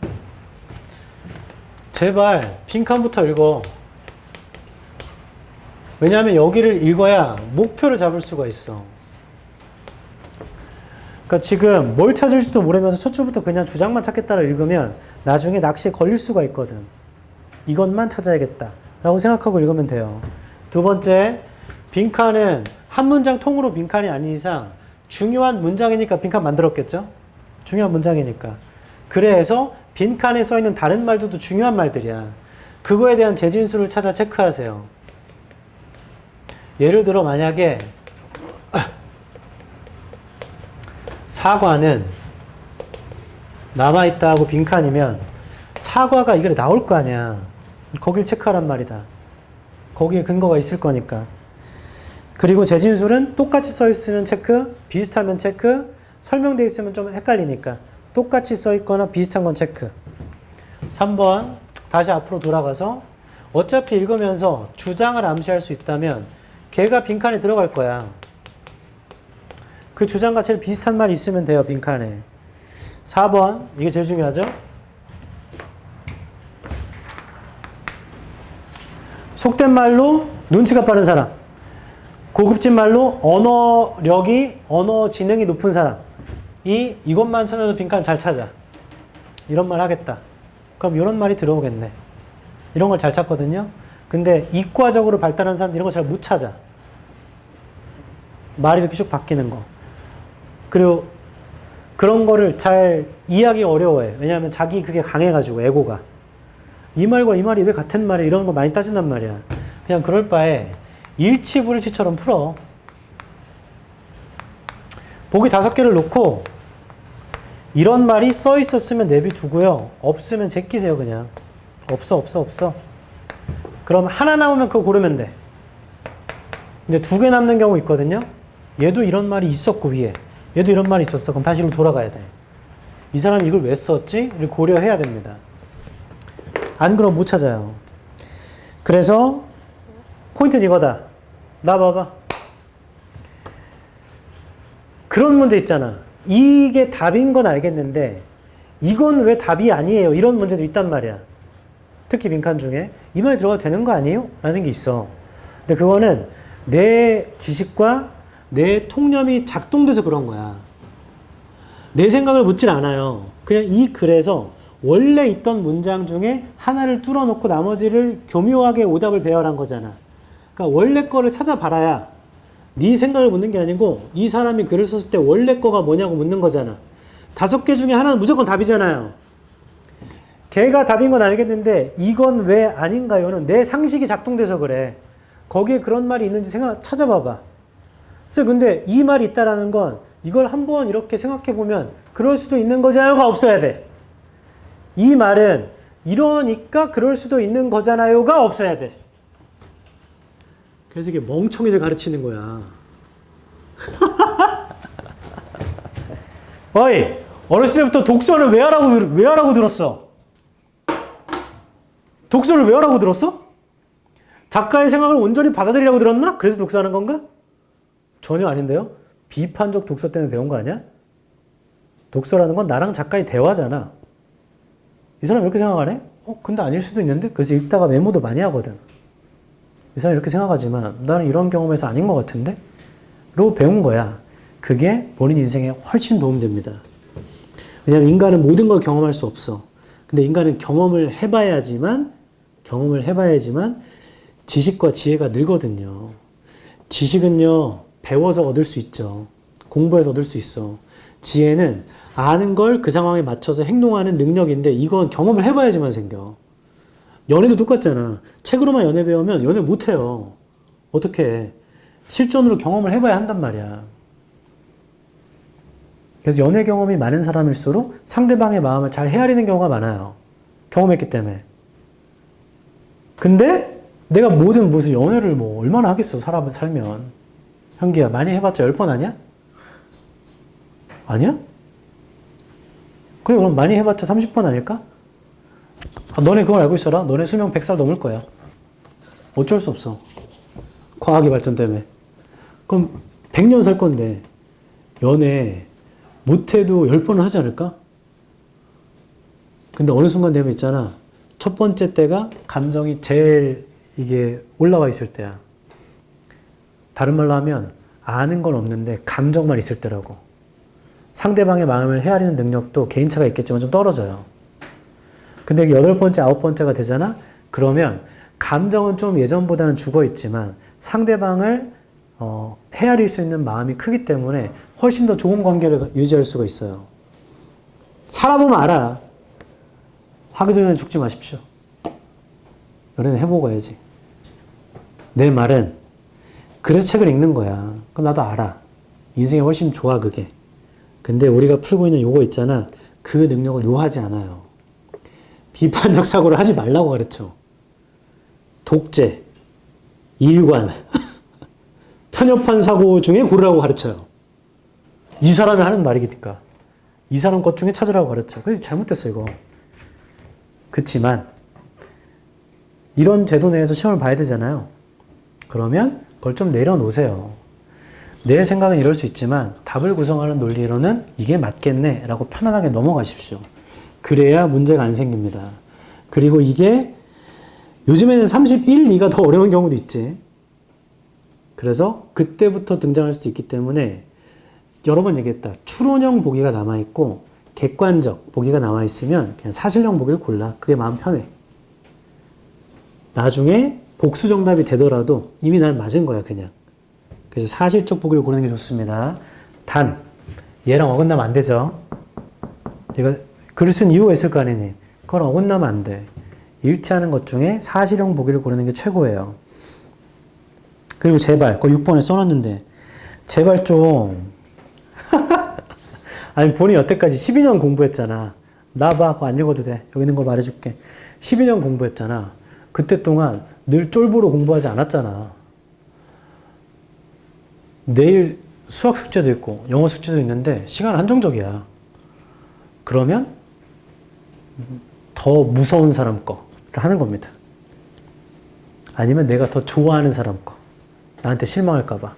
[SPEAKER 1] 제발 빈칸부터 읽어. 왜냐하면 여기를 읽어야 목표를 잡을 수가 있어. 그러니까 지금 뭘 찾을지도 모르면서 첫 줄부터 그냥 주장만 찾겠다고 읽으면 나중에 낚시에 걸릴 수가 있거든. 이것만 찾아야겠다 라고 생각하고 읽으면 돼요. 두 번째, 빈칸은 한 문장 통으로 빈칸이 아닌 이상 중요한 문장이니까 빈칸 만들었겠죠? 중요한 문장이니까. 그래서 빈칸에 써 있는 다른 말들도 중요한 말들이야. 그거에 대한 재진수를 찾아 체크하세요. 예를 들어 만약에 사과는 남아있다 하고 빈칸이면 사과가 이게 나올 거 아니야. 거길 체크하란 말이다. 거기에 근거가 있을 거니까. 그리고 재진술은 똑같이 써 있으면 체크, 비슷하면 체크, 설명되어 있으면 좀 헷갈리니까 똑같이 써 있거나 비슷한 건 체크. 3번 다시 앞으로 돌아가서 어차피 읽으면서 주장을 암시할 수 있다면 걔가 빈칸에 들어갈 거야. 그 주장과 제일 비슷한 말이 있으면 돼요. 빈칸에. 4번 이게 제일 중요하죠. 속된 말로 눈치가 빠른 사람, 고급진 말로 언어 지능이 높은 사람, 이것만 찾아도 빈칸 잘 찾아. 이런 말 하겠다. 그럼 이런 말이 들어오겠네. 이런 걸 잘 찾거든요. 근데 이과적으로 발달한 사람들 이런 거 잘 못 찾아. 말이 이렇게 쭉 바뀌는 거. 그리고 그런 거를 잘 이해하기 어려워해. 왜냐하면 자기 그게 강해가지고 에고가. 이 말과 이 말이 왜 같은 말이야? 이런 거 많이 따진단 말이야. 그냥 그럴 바에 일치불일치처럼 풀어. 보기 5개를 놓고 이런 말이 써 있었으면 내비두고요. 없으면 제끼세요. 그냥. 없어. 그럼 하나 나오면 그거 고르면 돼. 근데 2개 남는 경우 있거든요. 얘도 이런 말이 있었고 위에 얘도 이런 말이 있었어. 그럼 다시 돌아가야 돼. 이 사람이 이걸 왜 썼지? 를 고려해야 됩니다. 안 그러면 못 찾아요. 그래서 포인트는 이거다. 나 봐봐. 그런 문제 있잖아. 이게 답인 건 알겠는데 이건 왜 답이 아니에요? 이런 문제도 있단 말이야. 특히 빈칸 중에 이 말이 들어가도 되는 거 아니에요? 라는 게 있어. 근데 그거는 내 지식과 내 통념이 작동돼서 그런 거야. 내 생각을 묻질 않아요. 그냥 이 글에서 원래 있던 문장 중에 하나를 뚫어놓고 나머지를 교묘하게 오답을 배열한 거잖아. 그러니까 원래 거를 찾아봐라야 네 생각을 묻는 게 아니고 이 사람이 글을 썼을 때 원래 거가 뭐냐고 묻는 거잖아. 5개 중에 하나는 무조건 답이잖아요. 걔가 답인 건 알겠는데 이건 왜 아닌가요는 내 상식이 작동돼서 그래. 거기에 그런 말이 있는지 찾아봐봐. 그래서 근데 이 말이 있다라는 건 이걸 한번 이렇게 생각해 보면 그럴 수도 있는 거잖아요가 없어야 돼. 이 말은 이러니까 그럴 수도 있는 거잖아요가 없어야 돼. 그래서 이게 멍청이들 가르치는 거야. 어이, 어렸을 때부터 독서를 왜 하라고 들었어? 독서를 왜 하라고 들었어? 작가의 생각을 온전히 받아들이라고 들었나? 그래서 독서하는 건가? 전혀 아닌데요? 비판적 독서 때문에 배운 거 아니야? 독서라는 건 나랑 작가의 대화잖아. 이 사람 이렇게 생각하네? 근데 아닐 수도 있는데? 그래서 읽다가 메모도 많이 하거든. 이 사람 이렇게 생각하지만 나는 이런 경험에서 아닌 것 같은데? 로 배운 거야. 그게 본인 인생에 훨씬 도움됩니다. 왜냐하면 인간은 모든 걸 경험할 수 없어. 근데 인간은 경험을 해봐야지만 지식과 지혜가 늘거든요. 지식은요, 배워서 얻을 수 있죠. 공부해서 얻을 수 있어. 지혜는 아는 걸 그 상황에 맞춰서 행동하는 능력인데 이건 경험을 해봐야지만 생겨. 연애도 똑같잖아. 책으로만 연애 배우면 연애 못해요. 어떻게 실전으로 경험을 해봐야 한단 말이야. 그래서 연애 경험이 많은 사람일수록 상대방의 마음을 잘 헤아리는 경우가 많아요. 경험했기 때문에. 근데 내가 무슨 연애를 얼마나 하겠어, 살면. 현기야, 많이 해봤자 10번 아니야? 아니야? 그래, 그럼 많이 해봤자 30번 아닐까? 너네 그걸 알고 있어라. 너네 수명 100살 넘을 거야. 어쩔 수 없어. 과학의 발전 때문에. 그럼 100년 살 건데 연애 못해도 10번은 하지 않을까? 근데 어느 순간 되면 있잖아. 첫 번째 때가 감정이 제일 이게 올라와 있을 때야. 다른 말로 하면 아는 건 없는데 감정만 있을 때라고. 상대방의 마음을 헤아리는 능력도 개인차가 있겠지만 좀 떨어져요. 근데 8번째, 9번째가 되잖아? 그러면 감정은 좀 예전보다는 죽어 있지만 상대방을 헤아릴 수 있는 마음이 크기 때문에 훨씬 더 좋은 관계를 유지할 수가 있어요. 살아보면 알아. 하기 전에 죽지 마십시오. 연애는 해보고 가야지. 내 말은 그래서 책을 읽는 거야. 그럼 나도 알아. 인생이 훨씬 좋아 그게. 근데 우리가 풀고 있는 요거 있잖아. 그 능력을 요하지 않아요. 비판적 사고를 하지 말라고 가르쳐. 독재, 일관, 편협한 사고 중에 고르라고 가르쳐요. 이 사람이 하는 말이니까. 이 사람 것 중에 찾으라고 가르쳐. 그래서 잘못됐어 이거. 그치만 이런 제도 내에서 시험을 봐야 되잖아요. 그러면 그걸 좀 내려놓으세요. 내 생각은 이럴 수 있지만 답을 구성하는 논리로는 이게 맞겠네 라고 편안하게 넘어가십시오. 그래야 문제가 안 생깁니다. 그리고 이게 요즘에는 31, 2가 더 어려운 경우도 있지. 그래서 그때부터 등장할 수도 있기 때문에 여러 번 얘기했다. 추론형 보기가 남아있고 객관적 보기가 남아있으면 그냥 사실형 보기를 골라. 그게 마음 편해. 나중에 복수 정답이 되더라도 이미 난 맞은 거야 그냥. 그래서 사실적 보기를 고르는 게 좋습니다. 단 얘랑 어긋나면 안 되죠. 내가 글을 쓴 이유가 있을 거 아니니. 그건 어긋나면 안 돼. 일치하는 것 중에 사실형 보기를 고르는 게 최고예요. 그리고 제발, 그거 6번에 써놨는데 제발 좀 아니 본인 여태까지 12년 공부했잖아. 나 봐, 그거 안 읽어도 돼. 여기 있는 거 말해줄게. 12년 공부했잖아. 그때 동안 늘 쫄보로 공부하지 않았잖아. 내일 수학 숙제도 있고 영어 숙제도 있는데 시간 한정적이야. 그러면 더 무서운 사람 거 하는 겁니다. 아니면 내가 더 좋아하는 사람 거. 나한테 실망할까 봐.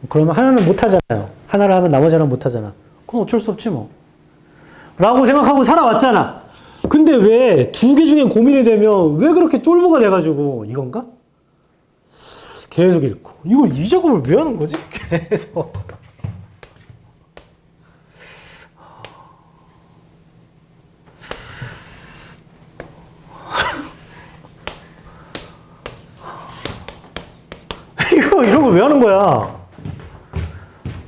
[SPEAKER 1] 그러면 하나는 못 하잖아요. 하나를 하면 나머지 하나는 못 하잖아. 그건 어쩔 수 없지 뭐. 라고 생각하고 살아왔잖아. 근데 왜 두 개 중에 고민이 되면 왜 그렇게 쫄보가 돼가지고 이건가? 계속 읽고. 이 작업을 왜 하는 거지? 계속. 이런 거 왜 하는 거야?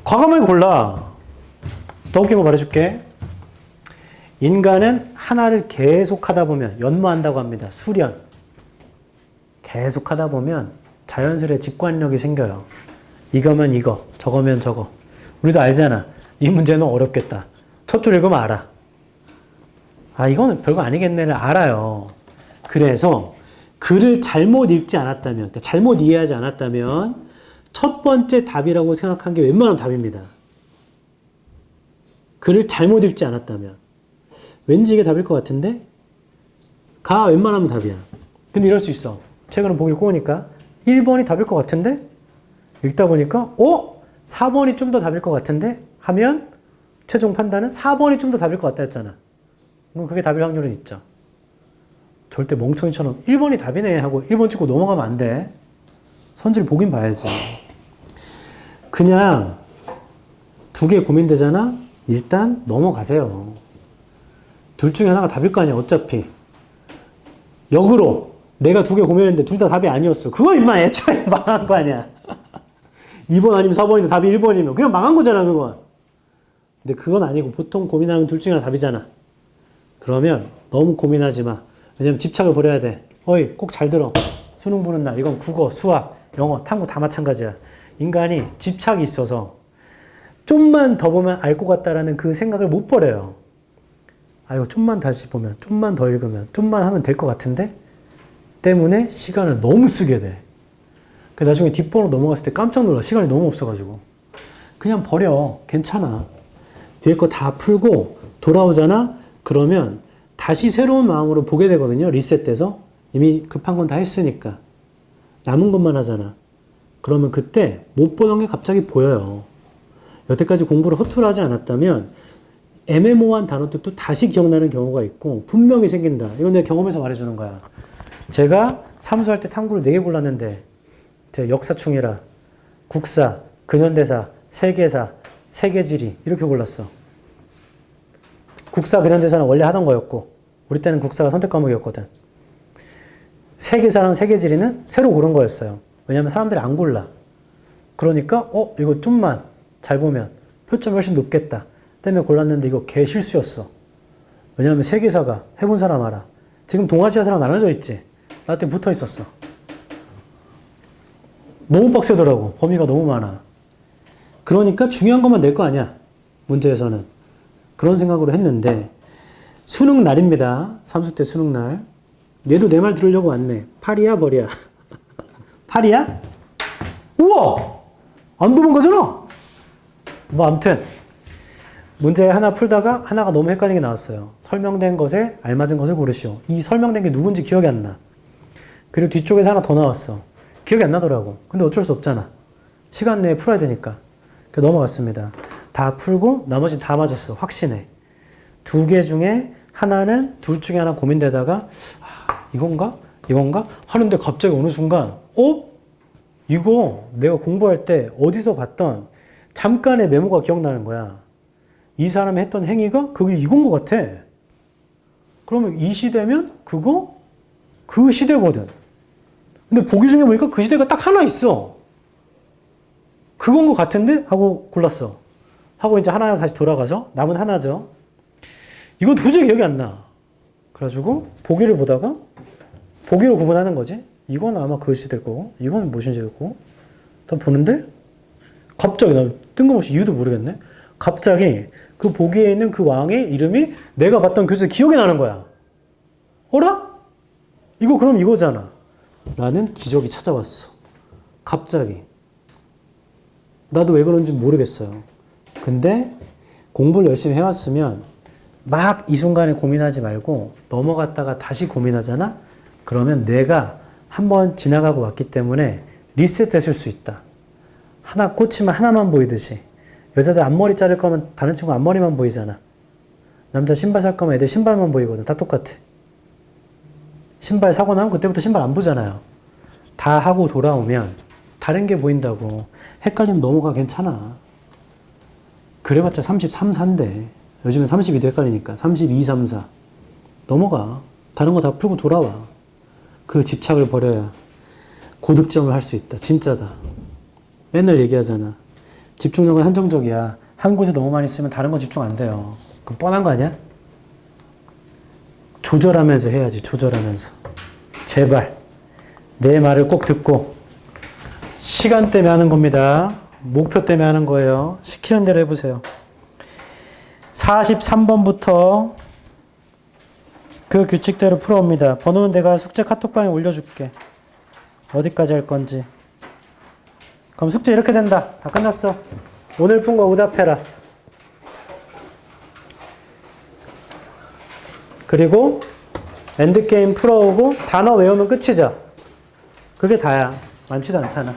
[SPEAKER 1] 과감하게 골라. 더 웃긴 거 말해줄게. 인간은 하나를 계속 하다 보면 연모한다고 합니다. 수련. 계속 하다 보면 자연스레 직관력이 생겨요. 이거면 이거, 저거면 저거. 우리도 알잖아. 이 문제는 어렵겠다. 첫 줄 읽으면 알아. 아, 이거는 별거 아니겠네를 알아요. 그래서 글을 잘못 읽지 않았다면, 그러니까 잘못 이해하지 않았다면 첫 번째 답이라고 생각한 게 웬만하면 답입니다. 글을 잘못 읽지 않았다면. 왠지 이게 답일 것 같은데? 가 웬만하면 답이야. 근데 이럴 수 있어. 최근에 보기를 꼬으니까 1번이 답일 것 같은데? 읽다 보니까 4번이 좀 더 답일 것 같은데? 하면 최종 판단은 4번이 좀 더 답일 것 같다 했잖아. 그럼 그게 답일 확률은 있죠. 절대 멍청이처럼 1번이 답이네 하고 1번 찍고 넘어가면 안 돼. 선지를 보긴 봐야지. 그냥 두 개 고민되잖아? 일단 넘어가세요. 둘 중에 하나가 답일 거 아니야, 어차피. 역으로 내가 두 개 고민했는데 둘 다 답이 아니었어. 그거 임마 애초에 망한 거 아니야. 2번 아니면 4번인데 답이 1번이면 그냥 망한 거잖아, 그건. 근데 그건 아니고 보통 고민하면 둘 중에 하나 답이잖아. 그러면 너무 고민하지 마. 왜냐면 집착을 버려야 돼. 어이, 꼭 잘 들어. 수능 보는 날. 이건 국어, 수학, 영어, 탐구 다 마찬가지야. 인간이 집착이 있어서 좀만 더 보면 알 것 같다라는 그 생각을 못 버려요. 아, 이거 좀만 다시 보면, 좀만 더 읽으면, 좀만 하면 될 것 같은데? 때문에 시간을 너무 쓰게 돼. 나중에 뒷번호 넘어갔을 때 깜짝 놀라. 시간이 너무 없어가지고. 그냥 버려. 괜찮아. 뒤에 거 다 풀고 돌아오잖아? 그러면 다시 새로운 마음으로 보게 되거든요. 리셋돼서. 이미 급한 건 다 했으니까. 남은 것만 하잖아. 그러면 그때 못 보던 게 갑자기 보여요. 여태까지 공부를 허투루 하지 않았다면 애매모호한 단어들도 다시 기억나는 경우가 있고 분명히 생긴다. 이건 내가 경험에서 말해주는 거야. 제가 삼수할 때 탐구를 4개 골랐는데 제가 역사충이라 국사, 근현대사, 세계사, 세계지리 이렇게 골랐어. 국사, 근현대사는 원래 하던 거였고 우리 때는 국사가 선택 과목이었거든. 세계사랑 세계지리는 새로 고른 거였어요. 왜냐하면 사람들이 안 골라. 그러니까 이거 좀만 잘 보면 표점이 훨씬 높겠다. 때문에 골랐는데 이거 개 실수였어. 왜냐하면 세계사가 해본 사람 알아. 지금 동아시아사랑 나눠져 있지. 나한테 붙어 있었어. 너무 빡세더라고. 범위가 너무 많아. 그러니까 중요한 것만 낼 거 아니야. 문제에서는. 그런 생각으로 했는데 수능 날입니다. 삼수 때 수능 날. 얘도 내 말 들으려고 왔네. 팔이야 벌이야? 팔이야? 우와! 안 도망가잖아? 뭐 아무튼 문제 하나 풀다가 하나가 너무 헷갈리게 나왔어요. 설명된 것에 알맞은 것을 고르시오. 이 설명된 게 누군지 기억이 안 나. 그리고 뒤쪽에서 하나 더 나왔어. 기억이 안 나더라고. 근데 어쩔 수 없잖아. 시간 내에 풀어야 되니까. 그래서 넘어갔습니다. 다 풀고 나머지 다 맞았어. 확신해. 2개 중에 하나는 둘 중에 하나 고민되다가 이건가? 이건가? 하는데 갑자기 어느 순간 이거 내가 공부할 때 어디서 봤던 잠깐의 메모가 기억나는 거야. 이 사람이 했던 행위가 그게 이건 것 같아. 그러면 이 시대면 그거? 그 시대거든. 근데 보기 중에 보니까 그 시대가 딱 하나 있어. 그건 것 같은데? 하고 골랐어. 하고 이제 하나 다시 돌아가서 남은 하나죠. 이건 도저히 기억이 안 나. 그래가지고 보기를 보다가 보기로 구분하는 거지. 이건 아마 그 시대일 거고 이건 무슨 시대일 거고 다 보는데 갑자기 나 뜬금없이 이유도 모르겠네. 갑자기 그 보기에 있는 그 왕의 이름이 내가 봤던 교재에서 기억이 나는 거야. 어라? 이거 그럼 이거잖아. 라는 기적이 찾아왔어. 갑자기. 나도 왜 그런지 모르겠어요. 근데 공부를 열심히 해왔으면 막 이 순간에 고민하지 말고 넘어갔다가 다시 고민하잖아? 그러면 뇌가 한번 지나가고 왔기 때문에 리셋했을 수 있다. 하나 꽂히면 하나만 보이듯이. 여자들 앞머리 자를 거면 다른 친구 앞머리만 보이잖아. 남자 신발 살 거면 애들 신발만 보이거든. 다 똑같아. 신발 사고 나면 그때부터 신발 안 보잖아요. 다 하고 돌아오면 다른 게 보인다고. 헷갈리면 넘어가. 괜찮아. 그래봤자 33, 4인데 요즘은 32도 헷갈리니까 32, 3, 4 넘어가. 다른 거 다 풀고 돌아와. 그 집착을 버려야 고득점을 할 수 있다. 진짜다. 맨날 얘기하잖아. 집중력은 한정적이야. 한 곳에 너무 많이 쓰면 다른 거 집중 안 돼요. 그건 뻔한 거 아니야? 조절하면서 해야지, 조절하면서. 제발. 내 말을 꼭 듣고. 시간 때문에 하는 겁니다. 목표 때문에 하는 거예요. 시키는 대로 해보세요. 43번부터 그 규칙대로 풀어옵니다. 번호는 내가 숙제 카톡방에 올려줄게. 어디까지 할 건지. 그럼 숙제 이렇게 된다. 다 끝났어. 오늘 푼 거 응답해라. 그리고 엔드게임 풀어오고 단어 외우면 끝이죠. 그게 다야. 많지도 않잖아.